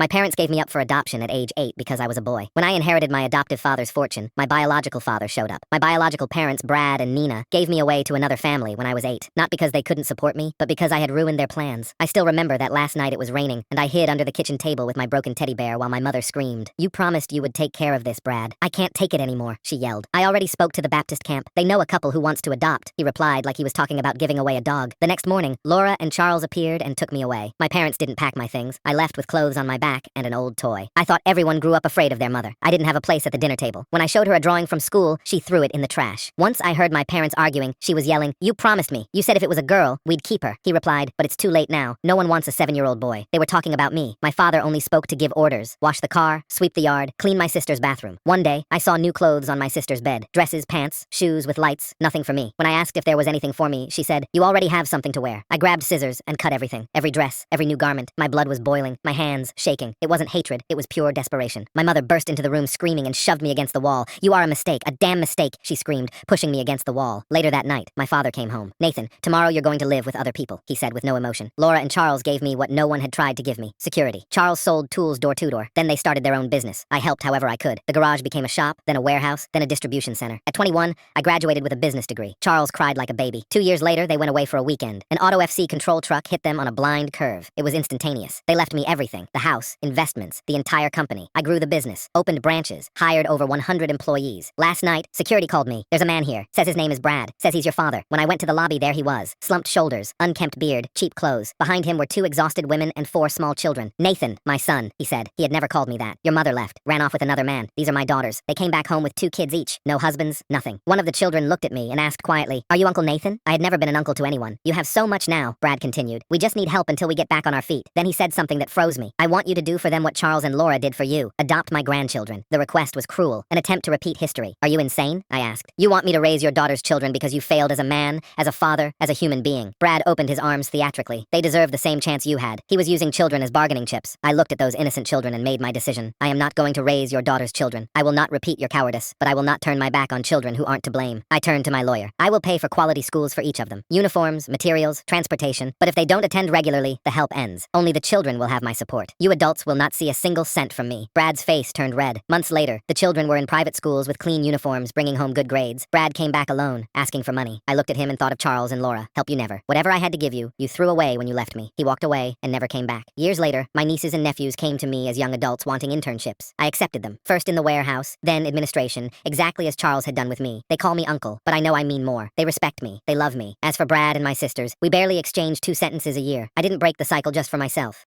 My parents gave me up for adoption at age 8 because I was a boy. When I inherited my adoptive father's fortune, my biological father showed up. My biological parents, Brad and Nina, gave me away to another family when I was 8. Not because they couldn't support me, but because I had ruined their plans. I still remember that last night it was raining, and I hid under the kitchen table with my broken teddy bear while my mother screamed, "You promised you would take care of this, Brad. I can't take it anymore," she yelled. "I already spoke to the Baptist camp. They know a couple who wants to adopt," he replied like he was talking about giving away a dog. The next morning, Laura and Charles appeared and took me away. My parents didn't pack my things. I left with clothes on my back and an old toy. I thought everyone grew up afraid of their mother. I didn't have a place at the dinner table. When I showed her a drawing from school, she threw it in the trash. Once I heard my parents arguing. She was yelling, "You promised me. You said if it was a girl, we'd keep her." He replied, "But it's too late now. No one wants a 7-year-old boy." They were talking about me. My father only spoke to give orders. Wash the car, sweep the yard, clean my sister's bathroom. One day, I saw new clothes on my sister's bed. Dresses, pants, shoes with lights, nothing for me. When I asked if there was anything for me, she said, "You already have something to wear." I grabbed scissors and cut everything. Every dress, every new garment. My blood was boiling, my hands shaking. It wasn't hatred, it was pure desperation. My mother burst into the room screaming and shoved me against the wall. "You are a mistake, a damn mistake," she screamed, pushing me against the wall. Later that night, my father came home. "Nathan, tomorrow you're going to live with other people," he said with no emotion. Laura and Charles gave me what no one had tried to give me: security. Charles sold tools door to door. Then they started their own business. I helped however I could. The garage became a shop, then a warehouse, then a distribution center. At 21, I graduated with a business degree. Charles cried like a baby. 2 years later, they went away for a weekend. An Auto FC control truck hit them on a blind curve. It was instantaneous. They left me everything: the house, investments, the entire company. I grew the business, opened branches, hired over 100 employees. Last night, security called me. "There's a man here. Says his name is Brad. Says he's your father." When I went to the lobby, there he was. Slumped shoulders, unkempt beard, cheap clothes. Behind him were 2 exhausted women and 4 small children. "Nathan, my son," he said. He had never called me that. "Your mother left. Ran off with another man. These are my daughters. They came back home with 2 kids each. No husbands, nothing." One of the children looked at me and asked quietly, "Are you Uncle Nathan?" I had never been an uncle to anyone. "You have so much now," Brad continued. "We just need help until we get back on our feet." Then he said something that froze me. "I want you to do for them what Charles and Laura did for you. Adopt my grandchildren." The request was cruel, an attempt to repeat history. "Are you insane?" I asked. "You want me to raise your daughter's children because you failed as a man, as a father, as a human being?" Brad opened his arms theatrically. "They deserve the same chance you had." He was using children as bargaining chips. I looked at those innocent children and made my decision. I am not going to raise your daughter's children. I will not repeat your cowardice, but I will not turn my back on children who aren't to blame. I turned to my lawyer. "I will pay for quality schools for each of them. Uniforms, materials, transportation. But if they don't attend regularly, the help ends. Only the children will have my support. You adults will not see a single cent from me." Brad's face turned red. Months later, the children were in private schools with clean uniforms, bringing home good grades. Brad came back alone, asking for money. I looked at him and thought of Charles and Laura. "Help you never. Whatever I had to give you, you threw away when you left me." He walked away and never came back. Years later, my nieces and nephews came to me as young adults wanting internships. I accepted them. First in the warehouse, then administration, exactly as Charles had done with me. They call me uncle, but I know I mean more. They respect me. They love me. As for Brad and my sisters, we barely exchanged 2 sentences a year. I didn't break the cycle just for myself.